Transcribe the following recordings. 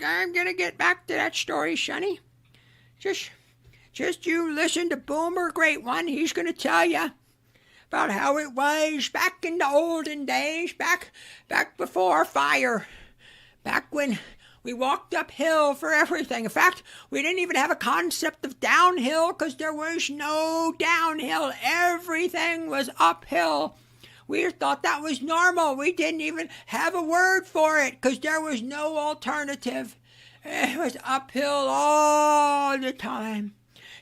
I'm gonna get back to that story, Sonny. Just, just you listen to Boomer, great one. He's gonna tell you about how it was back in the olden days, back before fire, back when we walked uphill for everything. In fact, we didn't even have a concept of downhill because there was no downhill. Everything was uphill. We thought that was normal. We didn't even have a word for it because there was no alternative. It was uphill all the time.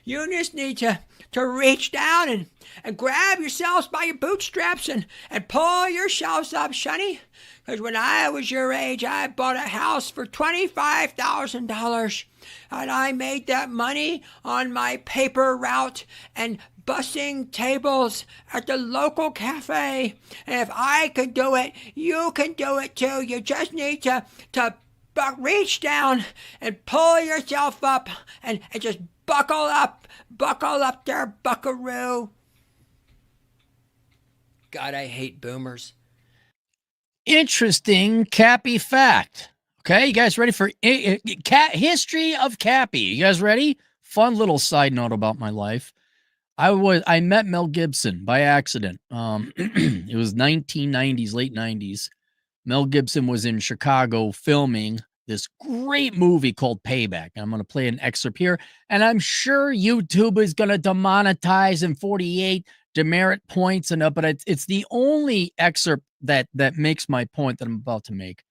You just need to reach down and grab yourselves by your bootstraps and pull yourselves up, Sonny. Because when I was your age, I bought a house for $25,000. And I made that money on my paper route and bussing tables at the local cafe. And if I could do it, you can do it too. You just need to reach down and pull yourself up and just buckle up there, buckaroo. God, I hate boomers. Interesting Cappy fact. Okay, you guys ready for history of Cappy? You guys ready? Fun little side note about my life. I met Mel Gibson by accident. It was 1990s, late 90s. Mel Gibson was in Chicago filming this great movie called Payback. I'm going to play an excerpt here, and I'm sure YouTube is going to demonetize in 48 demerit points and up, but it's the only excerpt that makes my point that I'm about to make.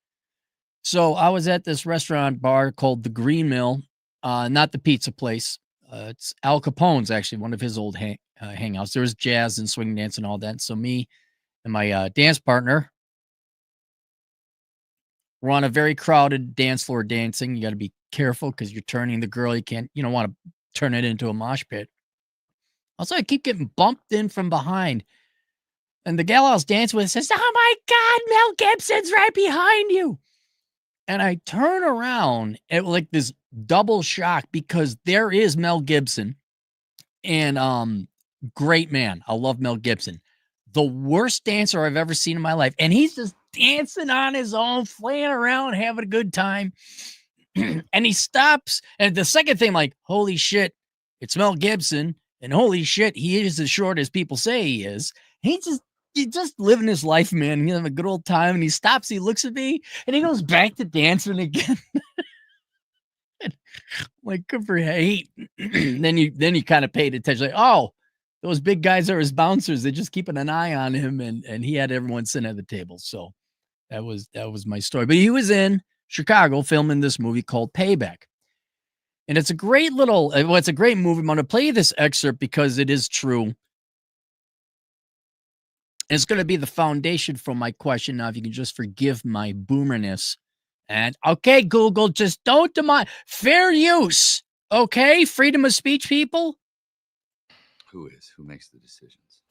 So I was at this restaurant bar called the Green Mill, not the pizza place. It's Al Capone's, actually, one of his old hangouts. There was jazz and swing dance and all that. So me and my dance partner, we're on a very crowded dance floor dancing. You got to be careful because you're turning the girl. You don't want to turn it into a mosh pit. Also, I keep getting bumped in from behind. And the gal I was dancing with says, "Oh my God, Mel Gibson's right behind you." And I turn around at like this double shock because there is Mel Gibson. And great man. I love Mel Gibson. The worst dancer I've ever seen in my life. And he's just dancing on his own, playing around, having a good time. And he stops. And the second thing, like, holy shit, it's Mel Gibson. And holy shit, he is as short as people say he is. He's just living his life, man. He's having a good old time. And he stops, he looks at me, and he goes back to dancing again. Like, good for hate. then you kind of paid attention. Like, oh, those big guys are his bouncers. They're just keeping an eye on him, and he had everyone sitting at the table. So that was my story. But he was in Chicago filming this movie called Payback. And it's a great it's a great movie. I'm going to play you this excerpt because it is true. It's going to be the foundation for my question. Now, if you can just forgive my boomerness. And okay, Google, just don't demand fair use. Okay, freedom of speech, people. Who makes the decisions?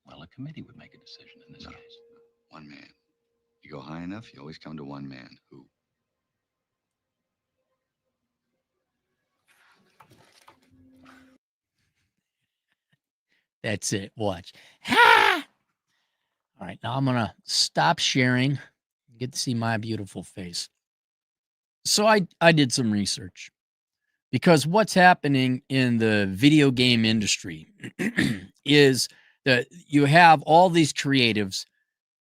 Well, a committee would make a decision in this case. One man. You go high enough, you always come to one man. Who? That's it. Watch. Ha! All right, now I'm going to stop sharing. Get to see my beautiful face. So I did some research because what's happening in the video game industry is that you have all these creatives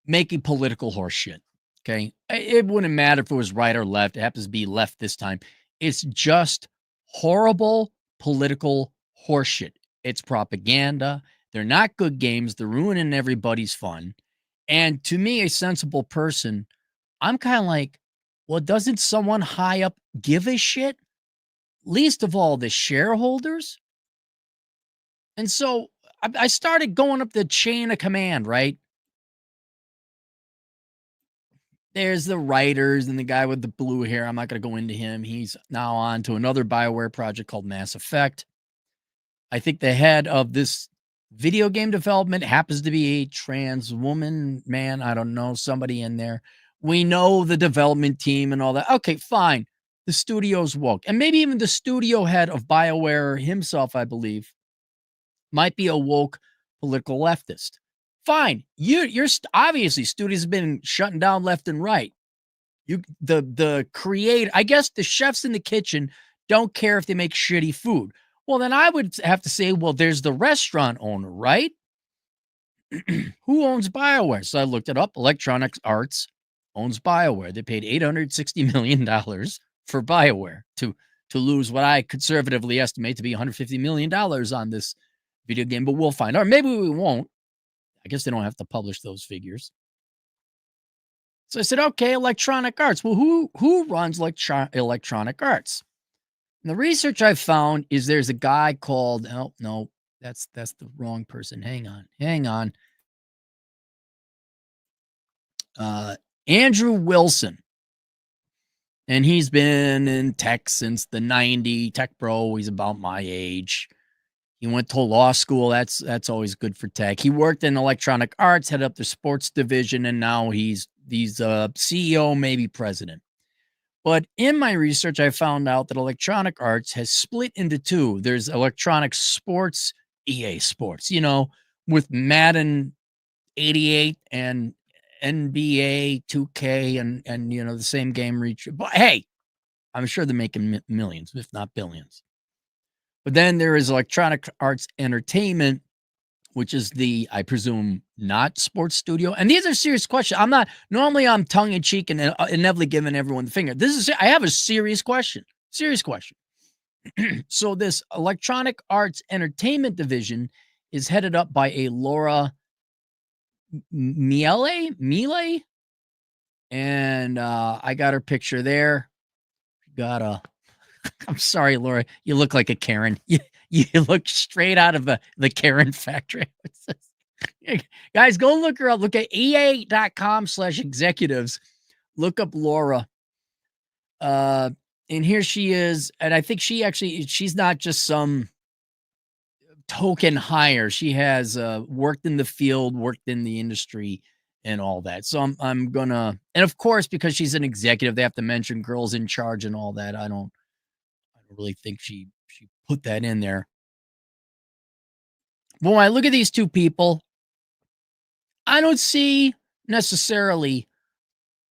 making political horseshit. Okay. It wouldn't matter if it was right or left. It happens to be left this time. It's just horrible political horseshit. It's propaganda. They're not good games. They're ruining everybody's fun. And to me, a sensible person, I'm kind of like, well, doesn't someone high up give a shit? Least of all the shareholders. And so I started going up the chain of command, right? There's the writers and the guy with the blue hair. I'm not going to go into him. He's now on to another Bioware project called Mass Effect. I think the head of this video game development happens to be a trans woman, man. I don't know, somebody in there. We know the development team and all that. Okay, fine. The studio's woke. And maybe even the studio head of BioWare himself, I believe, might be a woke political leftist. Fine. You're obviously studios have been shutting down left and right. The creator, I guess the chefs in the kitchen don't care if they make shitty food. Well, then I would have to say, well, there's the restaurant owner, right? Who owns Bioware? So I looked it up. Electronic Arts owns Bioware. They paid $860 million for Bioware to lose what I conservatively estimate to be $150 million on this video game, but we'll find out. Or maybe we won't. I guess they don't have to publish those figures. So I said, okay, Electronic Arts. Well, who runs Electronic Arts? And the research I found is there's a guy called, oh, no, that's the wrong person. Hang on. Andrew Wilson. And he's been in tech since the 90s, tech bro. He's about my age. He went to law school. That's always good for tech. He worked in Electronic Arts, headed up the sports division, and now he's CEO, maybe president. But in my research, I found out that Electronic Arts has split into two. There's Electronic Sports, EA Sports, with Madden 88 and NBA 2K and the same game reach. But hey, I'm sure they're making millions, if not billions. But then there is Electronic Arts Entertainment, which is I presume, not sports studio. And these are serious questions. I'm tongue in cheek and inevitably giving everyone the finger. I have a serious question. So this Electronic Arts Entertainment division is headed up by a Laura Miele. And I got her picture there. I'm sorry, Laura. You look like a Karen. You look straight out of the Karen factory. Guys, go look her up. Look at ea.com/executives. Look up Laura. And here she is. And I think she's not just some token hire. She has worked in the field, worked in the industry, and all that. So I'm gonna, and of course, because she's an executive, they have to mention girls in charge and all that. I don't really think she put that in there. But when I look at these two people, I don't see necessarily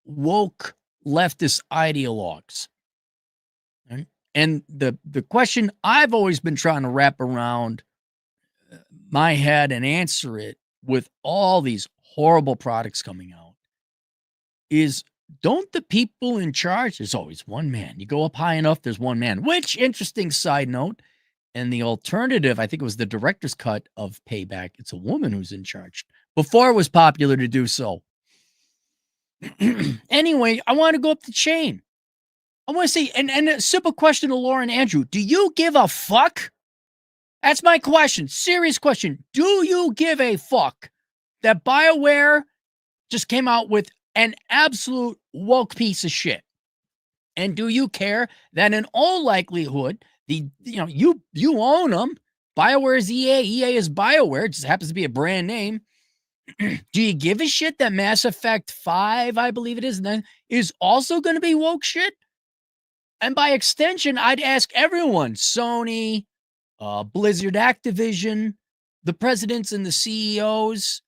woke leftist ideologues. Right? And the question I've always been trying to wrap around my head and answer it with all these horrible products coming out is, don't the people in charge, there's always one man. You go up high enough, there's one man. Which, interesting side note, and the alternative, I think it was the director's cut of Payback, it's a woman who's in charge. Before it was popular to do so. Anyway, I want to go up the chain. I want to say, and a simple question to Laura and Andrew, do you give a fuck? That's my question. Serious question. Do you give a fuck that BioWare just came out with an absolute woke piece of shit? And do you care that in all likelihood, you own them? BioWare is EA. EA is BioWare. It just happens to be a brand name. Do you give a shit that Mass Effect 5, I believe it is also going to be woke shit? And by extension, I'd ask everyone, Sony, Blizzard, Activision, the presidents and the CEOs,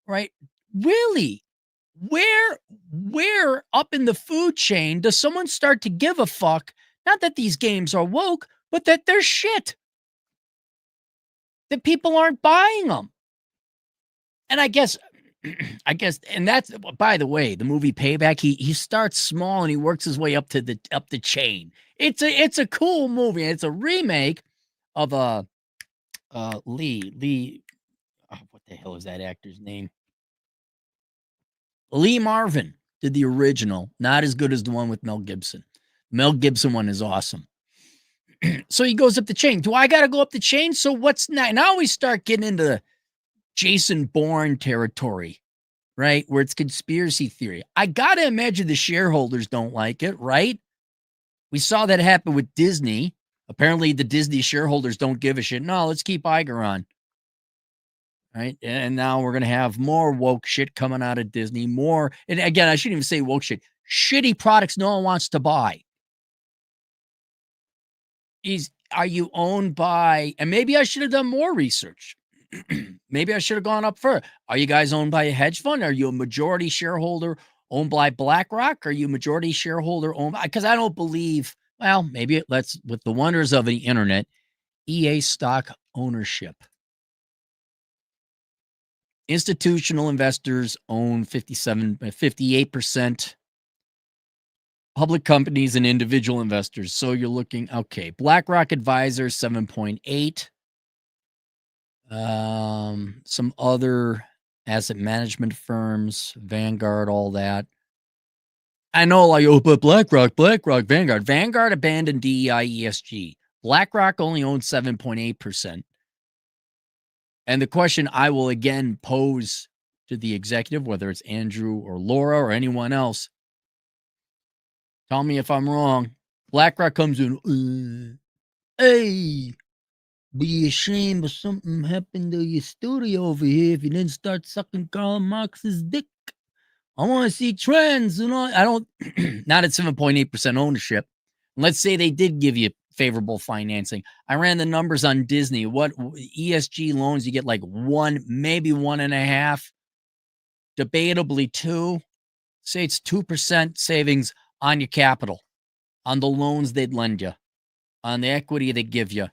right? Really? Where up in the food chain does someone start to give a fuck? Not that these games are woke, but that they're shit. That people aren't buying them. And I guess, and that's, by the way, the movie Payback, he starts small and he works his way up the chain. It's a cool movie. It's a remake of Lee. Oh, what the hell is that actor's name? Lee Marvin did the original. Not as good as the one with Mel Gibson. Mel Gibson one is awesome. So he goes up the chain. Do I got to go up the chain? So what's now? Now we start getting into Jason Bourne territory, right? Where it's conspiracy theory. I got to imagine the shareholders don't like it, right? We saw that happen with Disney. Apparently the Disney shareholders don't give a shit. No, let's keep Iger on. Right? And now we're going to have more woke shit coming out of Disney. More, and again, I shouldn't even say woke shit. Shitty products no one wants to buy. Are you owned by, and maybe I should have done more research. Maybe I should have gone up further. Are you guys owned by a hedge fund? Are you a majority shareholder owned by BlackRock? Are you majority shareholder owned? Because I don't believe, well, maybe let's, with the wonders of the internet, EA stock ownership. Institutional investors own 58%. Public companies and individual investors. So you're looking, okay, BlackRock Advisors, 7.8. Some other asset management firms, Vanguard, all that. I know, like, oh, but BlackRock, Vanguard. Vanguard abandoned DEI ESG. BlackRock only owns 7.8%. And the question I will again pose to the executive, whether it's Andrew or Laura or anyone else, tell me if I'm wrong. BlackRock comes in, hey, be ashamed if something happened to your studio over here if you didn't start sucking Karl Marx's dick. I want to see trends. You know, I don't, not at 7.8% ownership. Let's say they did give you favorable financing. I ran the numbers on Disney. What ESG loans you get, like 1, maybe 1.5, debatably 2. Say it's 2% savings on your capital, on the loans they'd lend you, on the equity they give you.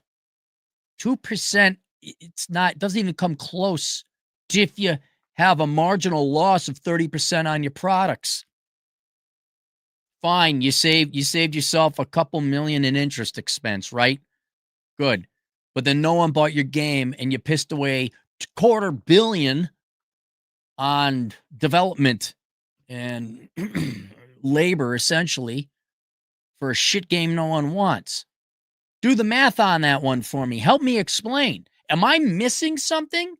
2%, it's not, doesn't even come close to if you have a marginal loss of 30% on your products. Fine, you saved yourself a couple million in interest expense, right? Good. But then no one bought your game and you pissed away $250 million on development and labor, essentially, for a shit game no one wants. Do the math on that one for me. Help me explain. Am I missing something?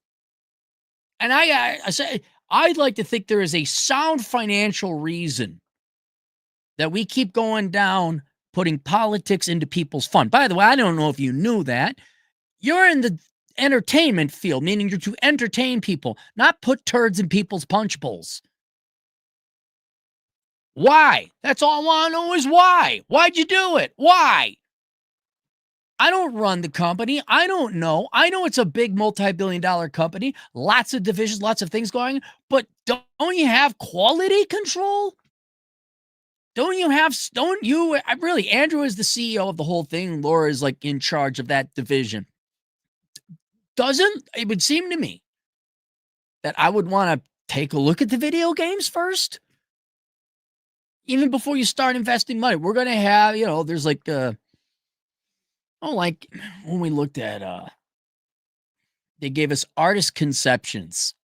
And I say, I'd like to think there is a sound financial reason that we keep going down, putting politics into people's fun. By the way, I don't know if you knew that. You're in the entertainment field, meaning you're to entertain people, not put turds in people's punch bowls. Why? That's all I want to know is why. Why'd you do it? Why? I don't run the company. I don't know. I know it's a big multi-billion-dollar company, lots of divisions, lots of things going, but don't you have quality control? Really, Andrew is the CEO of the whole thing. Laura is like in charge of that division. It would seem to me that I would want to take a look at the video games first. Even before you start investing money, we're going to have, there's like, like when we looked at, they gave us artist conceptions.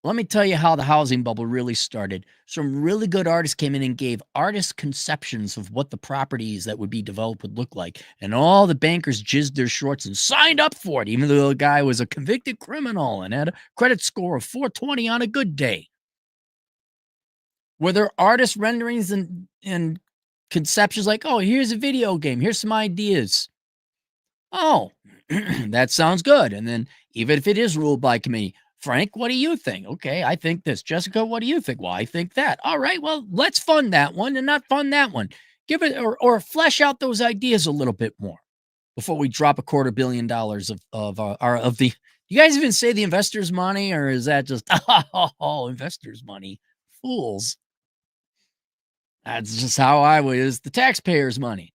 Let me tell you how the housing bubble really started. Some really good artists came in and gave artist conceptions of what the properties that would be developed would look like. And all the bankers jizzed their shorts and signed up for it, even though the guy was a convicted criminal and had a credit score of 420 on a good day. Were there artist renderings and conceptions like, oh, here's a video game, here's some ideas. Oh, that sounds good. And then even if it is ruled by committee, Frank, what do you think? Okay, I think this. Jessica, what do you think? Well, I think that. All right, well, let's fund that one and not fund that one. Give it or flesh out those ideas a little bit more before we drop $250 million of the. You guys even say the investors' money, or is that just investors' money? Fools. That's just how I was. The taxpayers' money.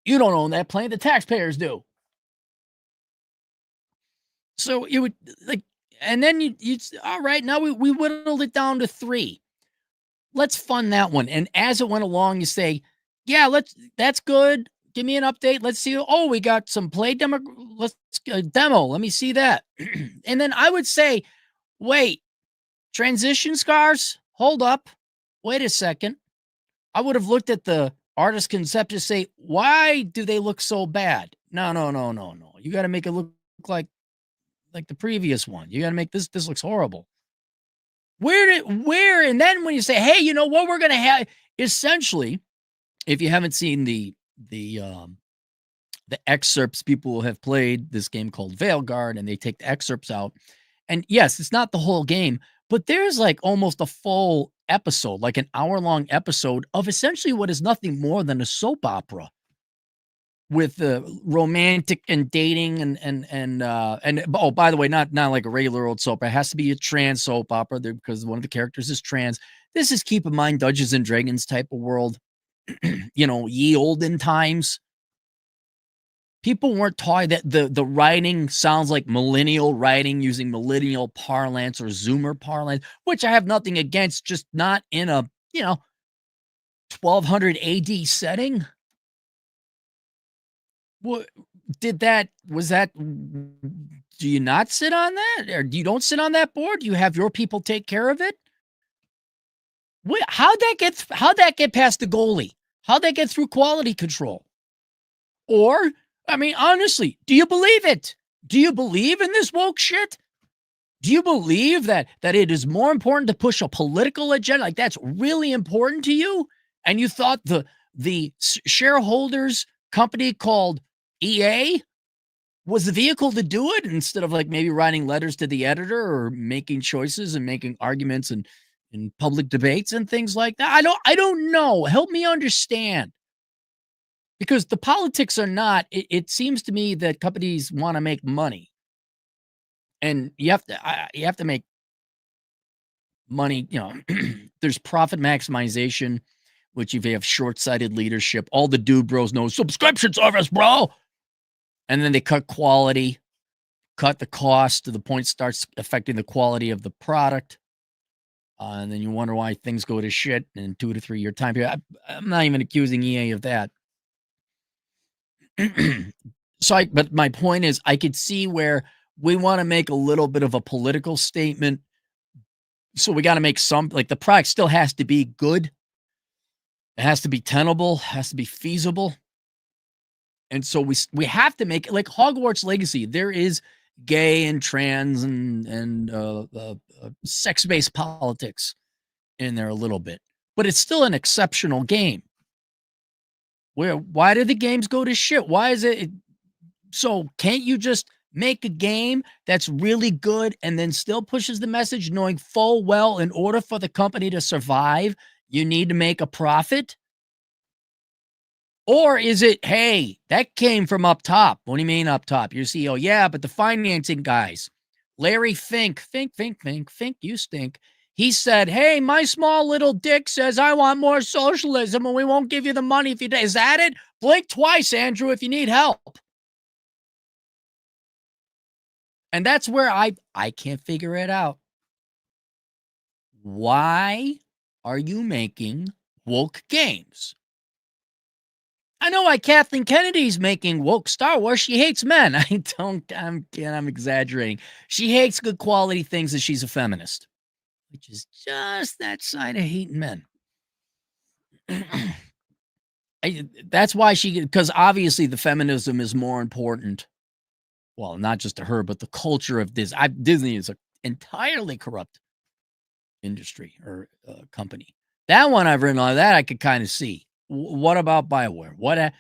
You don't own that plane. The taxpayers do. So it would like. And then you all right, now we whittled it down to 3. Let's fund that one. And as it went along, you say, yeah, that's good. Give me an update. Let's see. Oh, we got some play demo. Let's demo. Let me see that. And then I would say, wait, transition scars? Hold up. Wait a second. I would have looked at the artist concept to say, why do they look so bad? No. You got to make it look like the previous one. You got to make this looks horrible. Where, and then when you say, hey, you know what we're going to have, essentially, if you haven't seen the excerpts, people have played this game called Veilguard, and they take the excerpts out. And yes, it's not the whole game, but there's like almost a full episode, like an hour-long episode of essentially what is nothing more than a soap opera with romantic and dating and oh, by the way, not like a regular old soap. It has to be a trans soap opera there because one of the characters is trans. This is, keep in mind, Dungeons and Dragons type of world. Ye olden times. People weren't taught that the writing sounds like millennial writing using millennial parlance or Zoomer parlance, which I have nothing against, just not in a 1200 AD setting. What was that? Do you not sit on that, or you don't sit on that board? You have your people take care of it. How'd that get past the goalie? How'd that get through quality control? Or, I mean, honestly, do you believe it? Do you believe in this woke shit? Do you believe that it is more important to push a political agenda? Like, that's really important to you? And you thought the shareholders company called EA was the vehicle to do it, instead of like maybe writing letters to the editor or making choices and making arguments and in public debates and things like that? I don't know. Help me understand. Because the politics are not, it seems to me that companies want to make money. And you have to make money, there's profit maximization, which if you have short-sighted leadership, all the dude bros know subscription service, bro. And then they cut quality, cut the cost to the point starts affecting the quality of the product. And then you wonder why things go to shit in 2 to 3 year time period. I'm not even accusing EA of that. But my point is, I could see where we want to make a little bit of a political statement. So we got to make some, like, the product still has to be good. It has to be tenable, has to be feasible. And so we have to make it like Hogwarts Legacy. There is gay and trans and sex-based politics in there a little bit, but it's still an exceptional game. Why do the games go to shit? Why is it? So can't you just make a game that's really good and then still pushes the message, knowing full well in order for the company to survive, you need to make a profit? Or is it, hey, that came from up top? What do you mean up top? Your CEO? Yeah, but the financing guys, Larry Fink, you stink. He said, hey, my small little dick says I want more socialism and we won't give you the money if you do. Is that it? Blink twice, Andrew, if you need help. And that's where I can't figure it out. Why are you making woke games? I know why Kathleen Kennedy's making woke Star Wars. She hates men. I'm exaggerating. She hates good quality things and she's a feminist, which is just that side of hating men. That's why because obviously the feminism is more important. Well, not just to her, but the culture of Disney. Disney is an entirely corrupt industry or company. That one I've written on, that I could kind of see. What about Bioware? What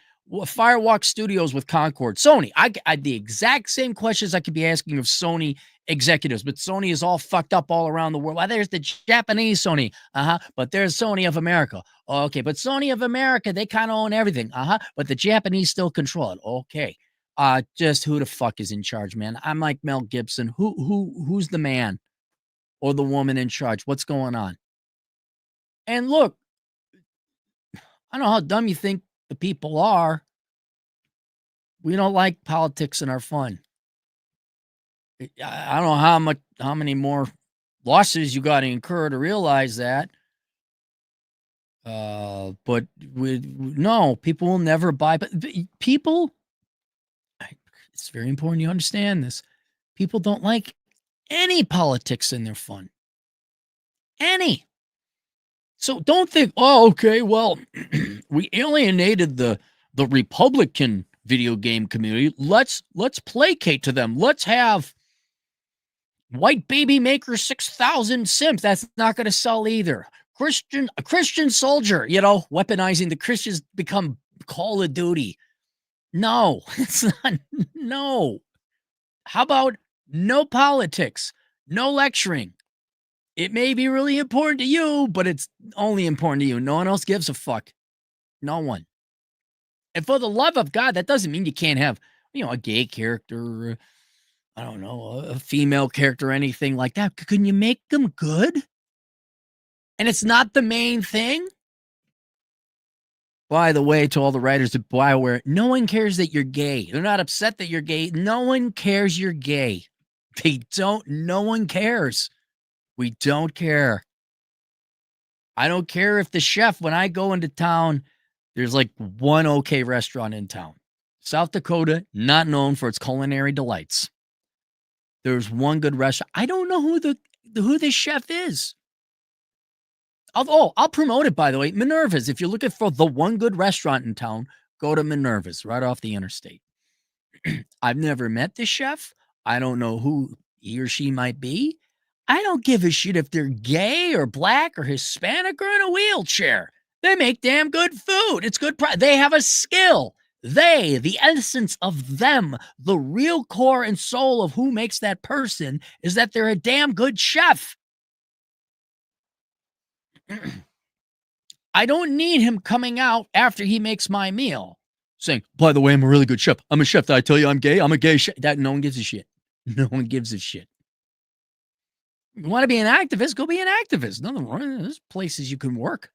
Firewalk Studios with Concord? Sony. I the exact same questions I could be asking of Sony executives, but Sony is all fucked up all around the world. Well, there's the Japanese Sony, but there's Sony of America. Okay, but Sony of America, they kind of own everything, but the Japanese still control it. Okay, just who the fuck is in charge, man? I'm like Mel Gibson. Who's the man or the woman in charge? What's going on? And look, I don't know how dumb you think the people are. We don't like politics in our fun. I don't know how many more losses you got to incur to realize that. But no, people will never buy. But people, it's very important you understand this. People don't like any politics in their fun. Any. So don't think, oh, okay, well, we alienated the Republican video game community. Let's placate to them. Let's have White Baby Maker 6,000 Sims. That's not going to sell either. A Christian soldier, weaponizing the Christians become Call of Duty. No, it's not. No. How about no politics, no lecturing? It may be really important to you, but it's only important to you. No one else gives a fuck. No one. And for the love of God, that doesn't mean you can't have, a gay character, I don't know, a female character, anything like that. Can you make them good? And it's not the main thing? By the way, to all the writers at Bioware, no one cares that you're gay. They're not upset that you're gay. No one cares you're gay. No one cares. We don't care. I don't care if the chef, when I go into town, there's like one okay restaurant in town. South Dakota, not known for its culinary delights. There's one good restaurant. I don't know who this chef is. I'll promote it, by the way. Minerva's. If you're looking for the one good restaurant in town, go to Minerva's right off the interstate. I've never met the chef. I don't know who he or she might be. I don't give a shit if they're gay or black or Hispanic or in a wheelchair. They make damn good food. It's good. They have a skill. The essence of them, the real core and soul of who makes that person is that they're a damn good chef. I don't need him coming out after he makes my meal saying, by the way, I'm a really good chef. I'm a chef. Did I tell you I'm gay? I'm a gay chef. That no one gives a shit. No one gives a shit. You want to be an activist? Go be an activist. Nothing wrong. There's places you can work.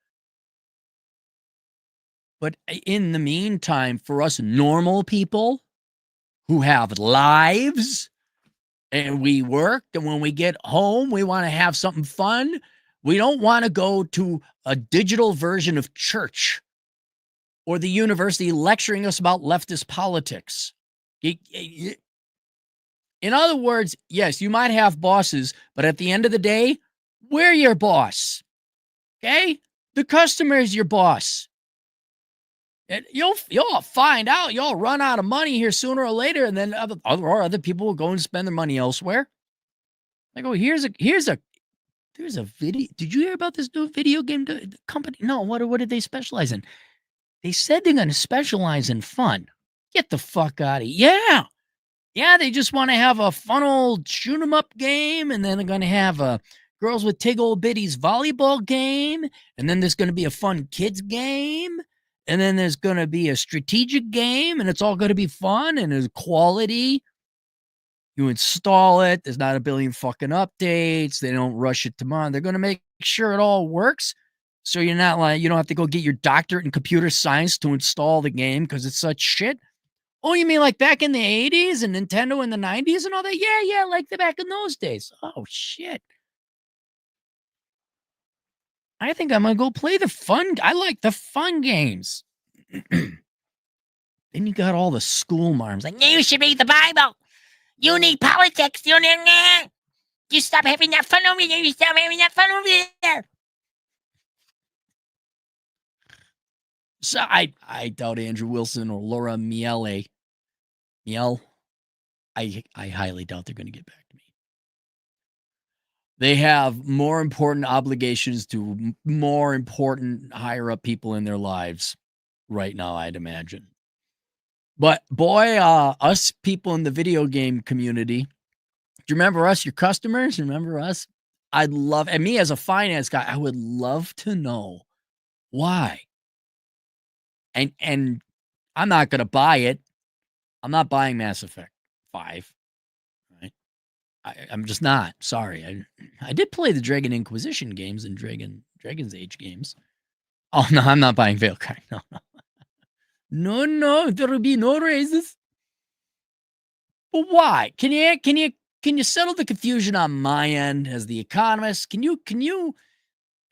But in the meantime, for us normal people who have lives and we work, and when we get home, we want to have something fun. We don't want to go to a digital version of church or the university lecturing us about leftist politics. In other words, yes, you might have bosses, but at the end of the day, we're your boss. Okay? The customer is your boss. And you'll find out. You'll run out of money here sooner or later, and then other people will go and spend their money elsewhere. I go, here's a video. Did you hear about this new video game company? No, what did they specialize in? They said they're going to specialize in fun. Get the fuck out of here. Yeah. Yeah, they just want to have a fun old shoot 'em up game, and then they're going to have a Girls with Tig Old Bitties volleyball game, and then there's going to be a fun kids game, and then there's going to be a strategic game, and it's all going to be fun and there's quality. You install it. There's not a billion fucking updates. They don't rush it tomorrow. They're going to make sure it all works. So you're not like, you don't have to go get your doctorate in computer science to install the game because it's such shit. Oh, you mean like back in the 80s and Nintendo in the 90s and all that? Yeah, like the back in those days. Oh, shit. I think I'm going to go play the fun. I like the fun games. Then you got all the school marms like, you should read the Bible. You need politics. You stop having that fun over there. You stop having that fun over there. So I doubt Andrew Wilson or Laura Miele. I highly doubt they're going to get back to me. They have more important obligations to more important higher up people in their lives right now, I'd imagine. But boy, us people in the video game community, do you remember us, your customers? Remember us? I'd love, and me as a finance guy, I would love to know why. And I'm not going to buy it. I'm not buying Mass Effect 5. Right? I'm just not. Sorry. I did play the Dragon Inquisition games and Dragon's Age games. Oh, no, I'm not buying Veilguard. No, there will be no raises. But why? Can you settle the confusion on my end as the economist? Can you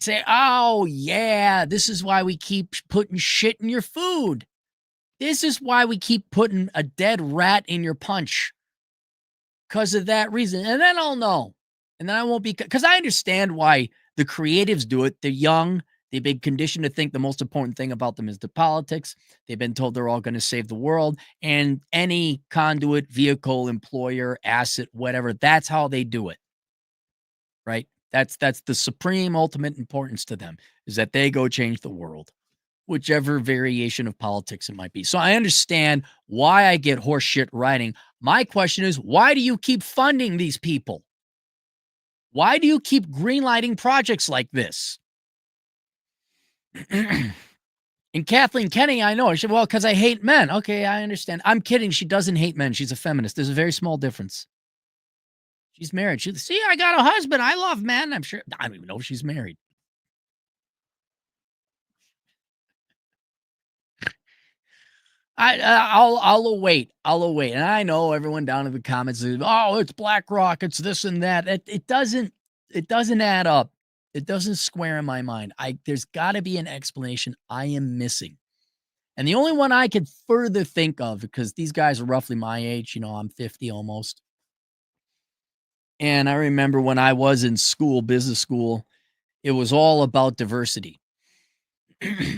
say, oh yeah, this is why we keep putting shit in your food. This is why we keep putting a dead rat in your punch. Because of that reason. And then I'll know. And then I won't be, because I understand why the creatives do it. They're young. They've been conditioned to think the most important thing about them is the politics. They've been told they're all going to save the world. And any conduit, vehicle, employer, asset, whatever, that's how they do it. Right? That's the supreme ultimate importance to them, is that they go change the world, whichever variation of politics it might be. So I understand why I get horseshit writing. My question is, why do you keep funding these people? Why do you keep greenlighting projects like this? And Kathleen Kenny, I know. She said, well, because I hate men. Okay, I understand. I'm kidding. She doesn't hate men. She's a feminist. There's a very small difference. She's married. See, I got a husband. I love men. I'm sure. I don't even know if she's married. I'll await. I'll await. And I know everyone down in the comments is, oh, it's BlackRock. It's this and that. It doesn't add up. It doesn't square in my mind. There's got to be an explanation I am missing. And the only one I could further think of, because these guys are roughly my age, I'm 50 almost. And I remember when I was in school, business school, it was all about diversity.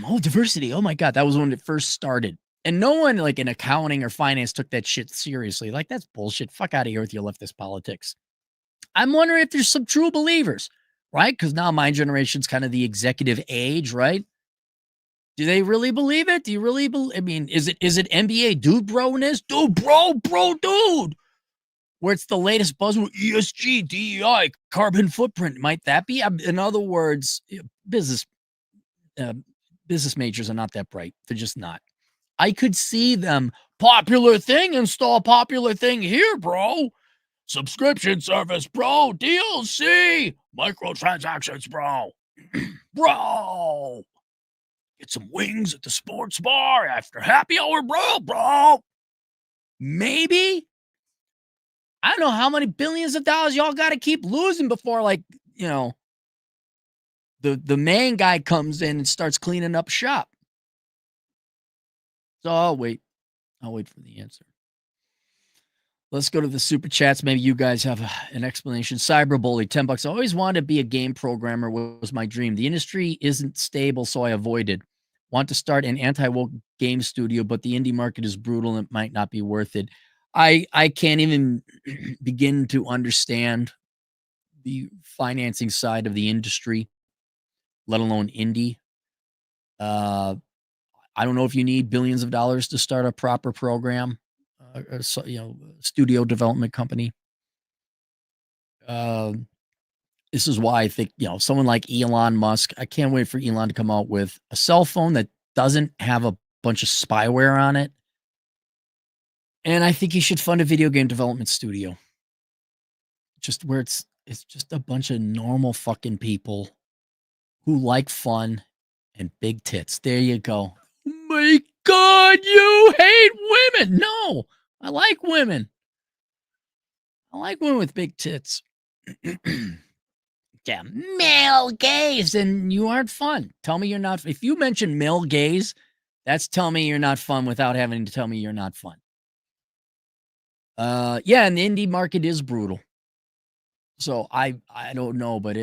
Oh, diversity. Oh my God. That was when it first started. And no one like in accounting or finance took that shit seriously. Like, that's bullshit. Fuck out of here with your leftist politics. I'm wondering if there's some true believers, right? Because now my generation's kind of the executive age, right? Do they really believe it? Do you really believe? I mean, is it NBA dude bro-ness? Dude, dude. Where it's the latest buzzword, ESG, DEI, carbon footprint. Might that be? In other words, business majors are not that bright. They're just not. I could see them, popular thing, install popular thing here, bro. Subscription service, bro. DLC. Microtransactions, bro. Bro. Get some wings at the sports bar after happy hour, bro. Maybe. I don't know how many billions of dollars y'all got to keep losing before, like, the main guy comes in and starts cleaning up shop. So I'll wait. I'll wait for the answer. Let's go to the super chats. Maybe you guys have an explanation. Cyberbully, $10. I always wanted to be a game programmer. Was my dream. The industry isn't stable, so I avoided. Want to start an anti-woke game studio, but the indie market is brutal and it might not be worth it. I can't even begin to understand the financing side of the industry, let alone indie. I don't know if you need billions of dollars to start a proper program, studio development company. This is why I think, someone like Elon Musk, I can't wait for Elon to come out with a cell phone that doesn't have a bunch of spyware on it. And I think he should fund a video game development studio. Just where it's just a bunch of normal fucking people who like fun and big tits. There you go. Oh my God, you hate women. No, I like women. I like women with big tits. Yeah, male gaze, and you aren't fun. Tell me you're not. If you mention male gaze, that's telling me you're not fun without having to tell me you're not fun. Yeah, and the indie market is brutal. So I don't know, but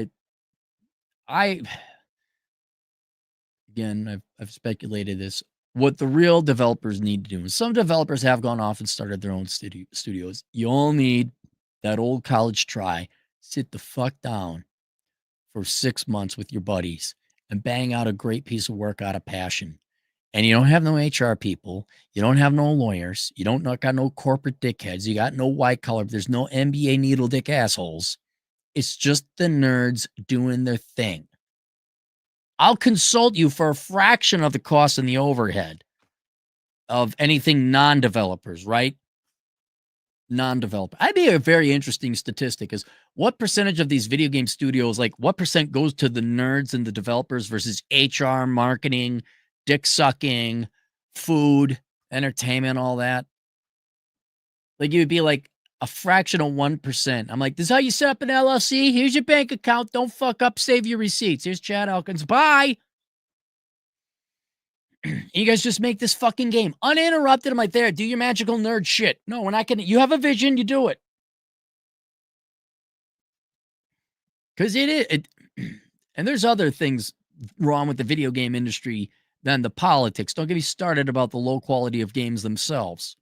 again, I've speculated this. What the real developers need to do, and some developers have gone off and started their own studios. You all need that old college try. Sit the fuck down for 6 months with your buddies and bang out a great piece of work out of passion. And you don't have no HR people. You don't have no lawyers. You don't got no corporate dickheads. You got no white collar. There's no NBA needle dick assholes. It's just the nerds doing their thing. I'll consult you for a fraction of the cost and the overhead of anything non-developers, right? Non-developer. I'd be a very interesting statistic is what percentage of these video game studios, like what percent goes to the nerds and the developers versus HR, marketing, dick sucking, food, entertainment, all that. Like you would be like a fraction of 1%. I'm like, this is how you set up an LLC. Here's your bank account. Don't fuck up. Save your receipts. Here's Chad Elkins. Bye. You guys just make this fucking game uninterrupted. I'm like, there, do your magical nerd shit. No, we're not gonna. You have a vision, you do it. Because it is, and there's other things wrong with the video game industry than the politics. Don't get me started about the low quality of games themselves.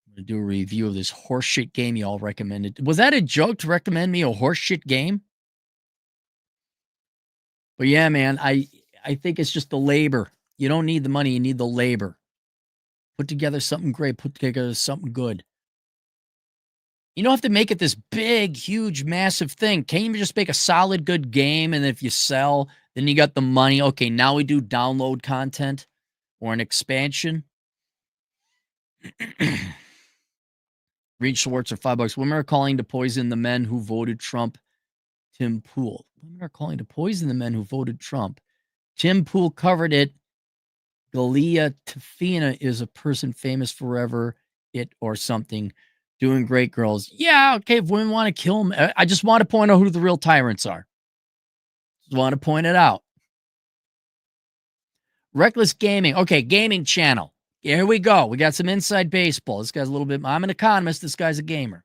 I'm gonna do a review of this horseshit game y'all recommended. Was that a joke to recommend me a horseshit game? But yeah, man, I think it's just the labor. You don't need the money, you need the labor. Put together something great, put together something good. You don't have to make it this big, huge, massive thing. Can't you just make a solid, good game? And if you sell, Then you got the money. Okay, now we do download content or an expansion. Reed Schwartz or $5. Women are calling to poison the men who voted Trump. Tim Pool. Women are calling to poison the men who voted Trump. Tim Pool covered it. Galia Tafina is a person famous forever, it or something. Doing great, girls. Yeah, okay, if women want to kill him. I just want to point out who the real tyrants are. Just want to point it out. Reckless Gaming. Okay, gaming channel. Here we go. We got some inside baseball. This guy's a little bit. I'm an economist. This guy's a gamer.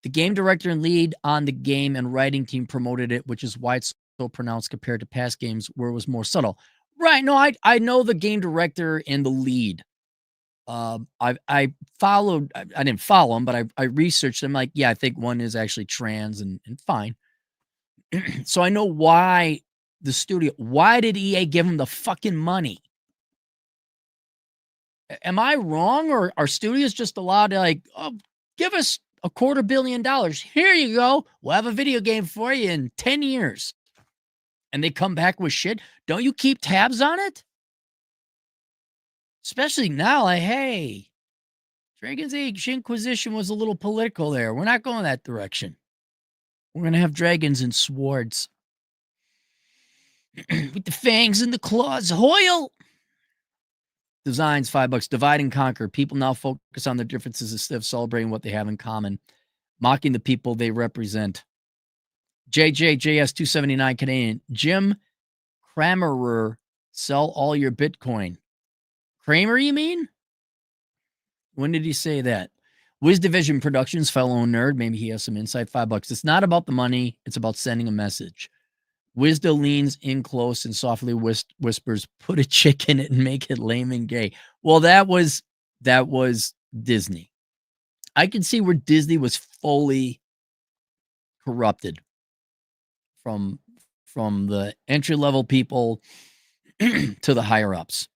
The game director and lead on the game and writing team promoted it, which is why it's so pronounced compared to past games where it was more subtle. Right. No, I know the game director and the lead. I followed, I didn't follow him, but I researched them. Like, yeah, I think one is actually trans and fine. So I know why the studio, why did EA give him the fucking money? Am I wrong? Or are studios just allowed to like, oh, give us $250 million. Here you go. We'll have a video game for you in 10 years. And they come back with shit. Don't you keep tabs on it? Especially now, like, hey, Dragon's Age Inquisition was a little political there. We're not going that direction. We're going to have dragons and swords. With the fangs and the claws. Hoyle! Designs, $5. Divide and conquer. People now focus on their differences instead of celebrating what they have in common. Mocking the people they represent. JJJS279 Canadian. Jim Kramerer, sell all your Bitcoin. Kramer, you mean? When did he say that? Wiz Division Productions, fellow nerd. Maybe he has some insight. $5. It's not about the money. It's about sending a message. Wisda leans in close and softly whispers, put a chick in it and make it lame and gay. Well, that was Disney. I can see where Disney was fully corrupted from the entry-level people to the higher-ups.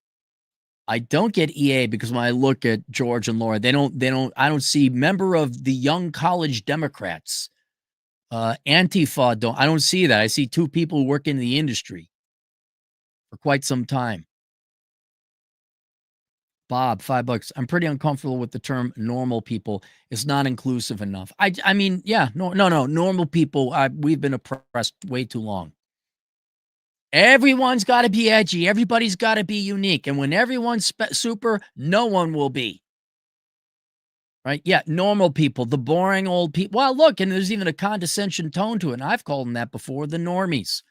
I don't get EA because when I look at George and Laura, I don't see member of the Young College Democrats. Antifa, I don't see that. I see two people who work in the industry for quite some time. Bob, $5. I'm pretty uncomfortable with the term normal people. It's not inclusive enough. I mean, yeah, no. Normal people, we've been oppressed way too long. Everyone's got to be edgy. Everybody's got to be unique. And when everyone's super, no one will be. Right? Yeah, normal people, the boring old people. Well, look, and there's even a condescension tone to it. And I've called them that before, the normies.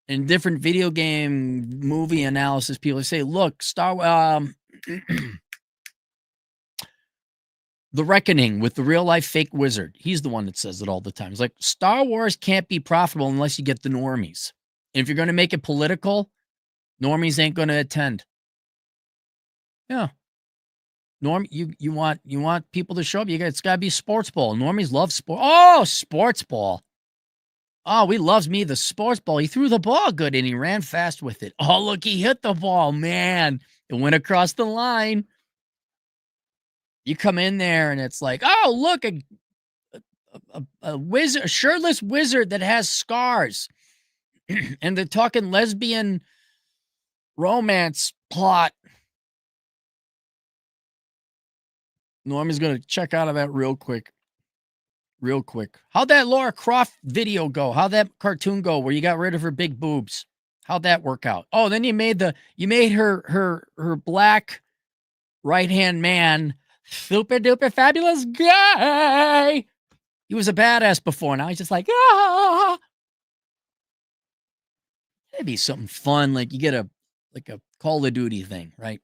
In different video game movie analysis, people say, look, The Reckoning with the real life fake wizard. He's the one that says it all the time. He's like, Star Wars can't be profitable unless you get the normies. And if you're going to make it political, normies ain't going to attend. Yeah. You want people to show up. It's got to be sports ball. Normies love sport. Oh, sports ball. Oh, we loves me the sports ball. He threw the ball good and he ran fast with it. Oh, look, he hit the ball, man. It went across the line. You come in there and it's like, oh, look, a wizard, a shirtless wizard that has scars. And they're talking lesbian romance plot. Norman's going to check out of that real quick. How'd that Laura Croft video go? How'd that cartoon go where you got rid of her big boobs? How'd that work out? Oh, then you made her black right-hand man super duper fabulous guy. He was a badass before. Now he's just like, ah. That'd be something fun. Like you get a Call of Duty thing, right?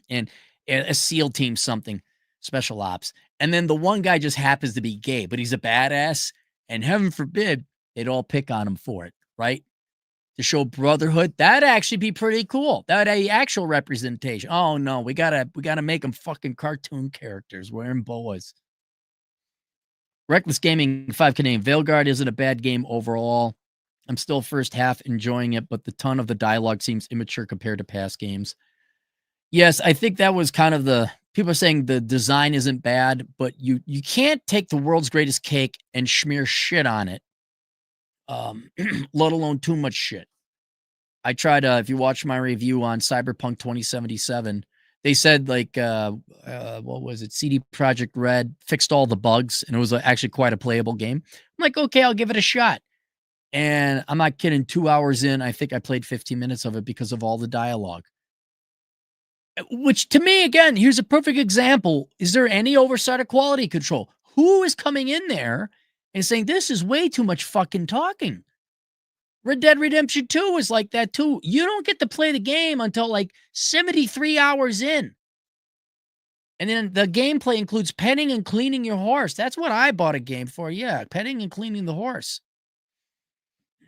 And a SEAL team, something special ops. And then the one guy just happens to be gay, but he's a badass. And heaven forbid, they'd all pick on him for it, right? To show brotherhood, that'd actually be pretty cool. That'd be actual representation. Oh no, we gotta make them fucking cartoon characters wearing boas. Reckless Gaming 5 Canadian. Veilguard isn't a bad game overall. I'm still first half enjoying it, but the ton of the dialogue seems immature compared to past games. Yes, I think that was kind of people are saying the design isn't bad, but you can't take the world's greatest cake and smear shit on it, let alone too much shit. I tried, if you watch my review on Cyberpunk 2077, they said like, what was it? CD Projekt Red fixed all the bugs and it was actually quite a playable game. I'm like, okay, I'll give it a shot. And I'm not kidding, 2 hours in, I think I played 15 minutes of it because of all the dialogue. Which to me, again, here's a perfect example. Is there any oversight of quality control? Who is coming in there and saying, this is way too much fucking talking? Red Dead Redemption 2 is like that too. You don't get to play the game until like 73 hours in. And then the gameplay includes petting and cleaning your horse. That's what I bought a game for. Yeah, petting and cleaning the horse.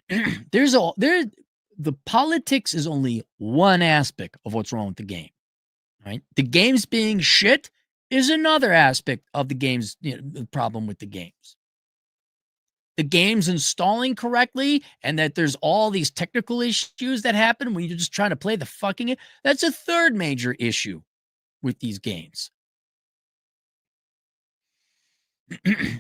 The politics is only one aspect of what's wrong with the game. Right? The games being shit is another aspect of the game's the problem with the games. The game's installing correctly and that there's all these technical issues that happen when you're just trying to play the fucking game. That's a third major issue with these games.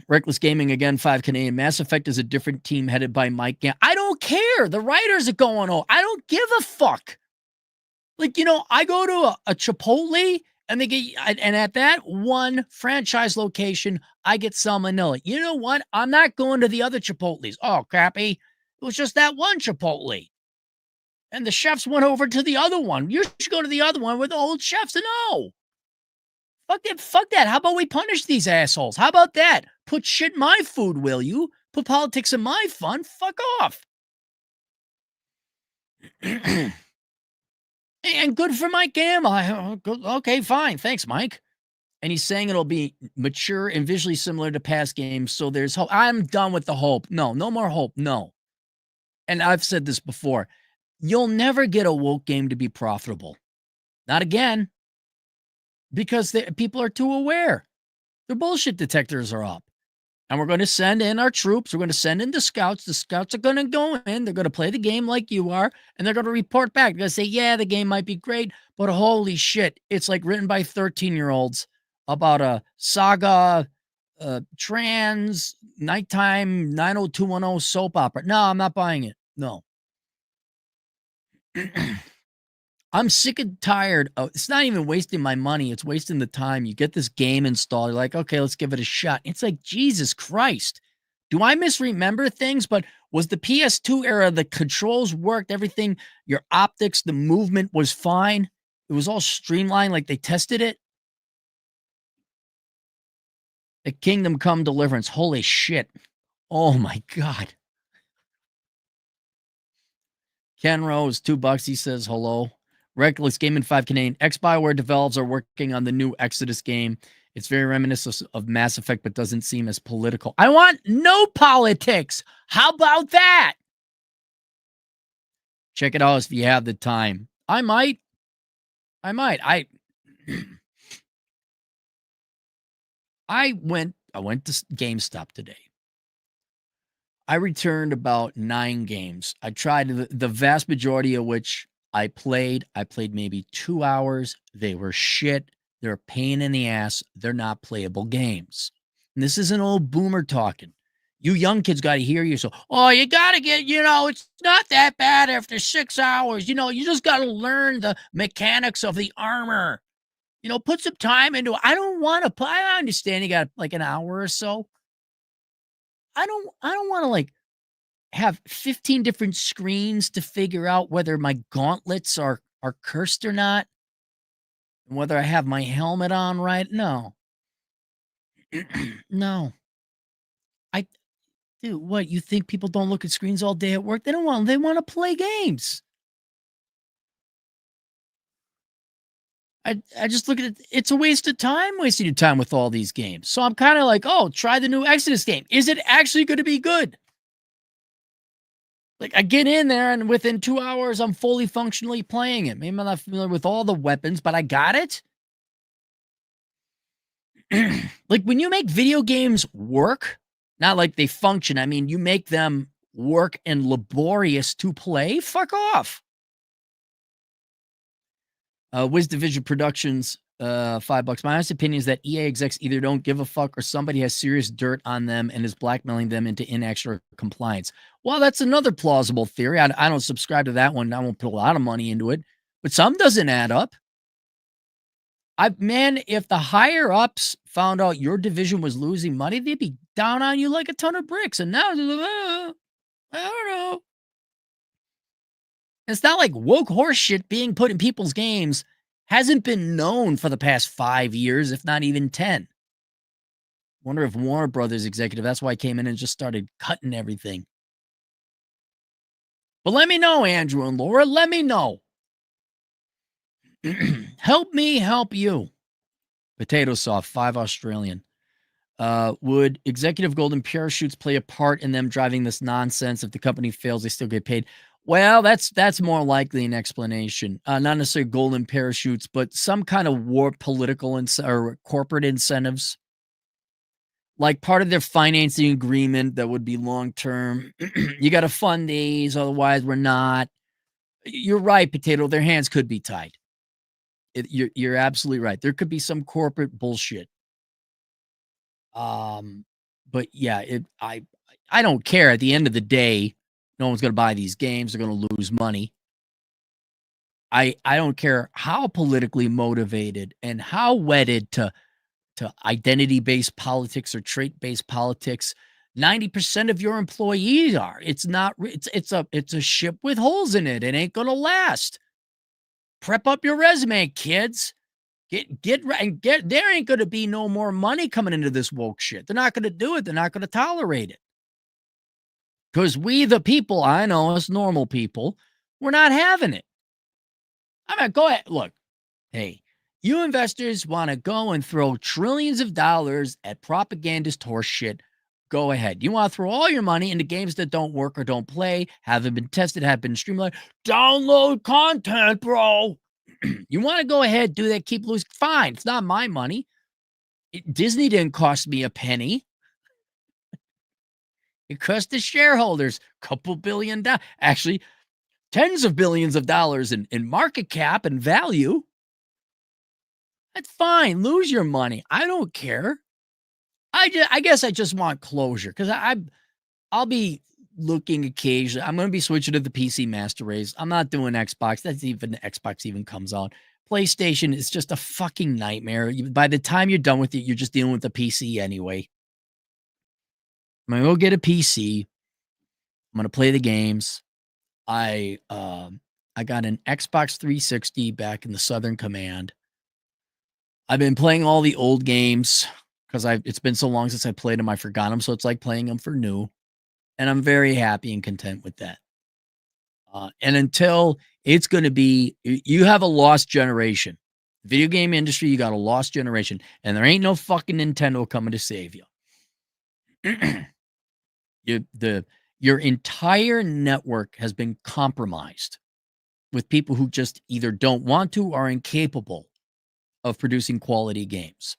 Reckless Gaming again, 5 Canadian. Mass Effect is a different team headed by Mike. I don't care. The writers are going on. I don't give a fuck. Like, I go to a Chipotle and they get, and at that one franchise location, I get salmonella. You know what? I'm not going to the other Chipotles. Oh, crappy. It was just that one Chipotle. And the chefs went over to the other one. You should go to the other one with the old chefs. No. Fuck that. How about we punish these assholes? How about that? Put shit in my food, will you? Put politics in my fun? Fuck off. And good for Mike Gamble. Okay, fine. Thanks, Mike. And he's saying it'll be mature and visually similar to past games, so there's hope. I'm done with the hope. No more hope. No. And I've said this before. You'll never get a woke game to be profitable. Not again. Because people are too aware. Their bullshit detectors are up. And we're going to send in our troops. We're going to send in the scouts. The scouts are going to go in. They're going to play the game like you are. And they're going to report back. They're going to say, yeah, the game might be great. But holy shit, it's like written by 13-year-olds about a saga, trans, nighttime 90210 soap opera. No, I'm not buying it. No. I'm sick and tired of, it's not even wasting my money. It's wasting the time. You get this game installed. You're like, okay, let's give it a shot. It's like, Jesus Christ. Do I misremember things? But was the PS2 era, the controls worked, everything, your optics, the movement was fine. It was all streamlined like they tested it. The Kingdom Come Deliverance. Holy shit. Oh my God. Ken Rose, $2. He says hello. Reckless Gaming 5 Canadian. Bioware developers are working on the new Exodus game. It's very reminiscent of Mass Effect, but doesn't seem as political. I want no politics. How about that? Check it out if you have the time. I might. I went to GameStop today. I returned about 9 games. I tried the vast majority of which I played maybe 2 hours. They were shit. They're a pain in the ass. They're not playable games. And this is an old boomer talking. You young kids got to hear you. So, you got to get, it's not that bad after 6 hours. You just got to learn the mechanics of the armor. Put some time into it. I don't want to play. I understand you got like an hour or so. I don't want to like have 15 different screens to figure out whether my gauntlets are cursed or not, and whether I have my helmet on right. No. No. Dude, what, you think people don't look at screens all day at work? They want to play games. I just look at it. It's a waste of time, wasting your time with all these games. So I'm kind of like, try the new Exodus game. Is it actually going to be good? Like, I get in there and within 2 hours, I'm fully functionally playing it. Maybe I'm not familiar with all the weapons, but I got it. Like, when you make video games work, not like they function. I mean, you make them work and laborious to play. Fuck off. Wiz Division Productions $5. My honest opinion is that EA execs either don't give a fuck or somebody has serious dirt on them and is blackmailing them into inextra compliance. Well, that's another plausible theory. I don't subscribe to that one. I won't put a lot of money into it, but some doesn't add up. Man, if the higher ups found out your division was losing money, they'd be down on you like a ton of bricks. And now they're like, I don't know. It's not like woke horse shit being put in people's games hasn't been known for the past 5 years, if not even 10. Wonder if Warner Brothers executive, that's why I came in and just started cutting everything. But let me know, Andrew and Laura, let me know. Help me help you. Potato Soft, 5 Australian. Would executive golden parachutes play a part in them driving this nonsense? If the company fails, they still get paid. Well, that's more likely an explanation. Not necessarily golden parachutes, but some kind of warped political or corporate incentives. Like part of their financing agreement that would be long-term. You got to fund these, otherwise we're not. You're right, Potato. Their hands could be tied. You're absolutely right. There could be some corporate bullshit. But yeah, I don't care. At the end of the day, no one's going to buy these games. They're going to lose money. I don't care how politically motivated and how wedded to identity-based politics or trait-based politics 90% of your employees are. It's not. It's a ship with holes in it. It ain't going to last. Prep up your resume, kids. Get there ain't going to be no more money coming into this woke shit. They're not going to do it. They're not going to tolerate it. Because we, the people, I know us normal people, we're not having it. I mean, go ahead. Look, hey, you investors want to go and throw trillions of dollars at propagandist horse shit. Go ahead. You want to throw all your money into games that don't work or don't play, haven't been tested, have been streamlined. Download content, bro. You want to go ahead, do that, keep losing. Fine. It's not my money. Disney didn't cost me a penny. It cost the shareholders a couple $billion. Actually, tens of billions of dollars in market cap and value. That's fine. Lose your money. I don't care. I guess I just want closure because I'll be looking occasionally. I'm going to be switching to the PC Master Race. I'm not doing Xbox. Xbox even comes out. PlayStation is just a fucking nightmare. By the time you're done with it, you're just dealing with the PC anyway. I'm going to go get a PC. I'm going to play the games. I got an Xbox 360 back in the Southern Command. I've been playing all the old games because it's been so long since I played them, I forgot them. So it's like playing them for new. And I'm very happy and content with that. And until it's going to be, you have a lost generation. Video game industry, you got a lost generation. And there ain't no fucking Nintendo coming to save you. Your entire network has been compromised with people who just either don't want to or are incapable of producing quality games.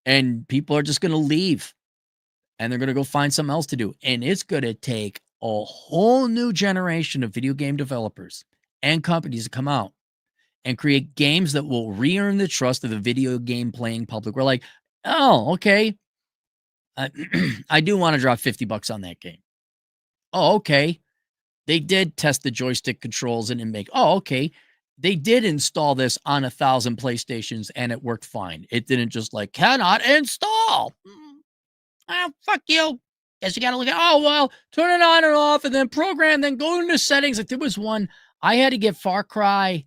And people are just going to leave and they're going to go find something else to do. And it's going to take a whole new generation of video game developers and companies to come out and create games that will re-earn the trust of the video game playing public. We're like, oh, okay. I do want to drop $50 on that game. Oh, okay. They did test the joystick controls and make, oh, okay. They did install this on 1,000 PlayStations and it worked fine. It didn't just like, cannot install. Oh, fuck you. Guess you got to look at, oh, well, turn it on and off and then program, then go into settings. Like there was one, I had to get Far Cry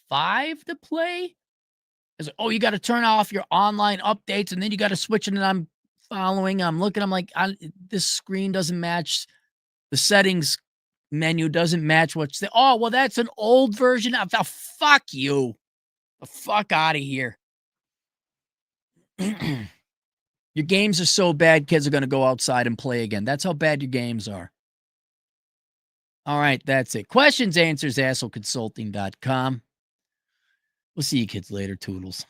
5 to play. It's like, oh, you got to turn off your online updates and then you got to switch it. And I'm following, I'm looking, I'm like, this screen doesn't match. The settings menu doesn't match what's there. Oh, well, that's an old version of, oh, fuck you. The fuck out of here. Your games are so bad, kids are going to go outside and play again. That's how bad your games are. All right, that's it. Questions, answers, assholeconsulting.com. We'll see you kids later, toodles.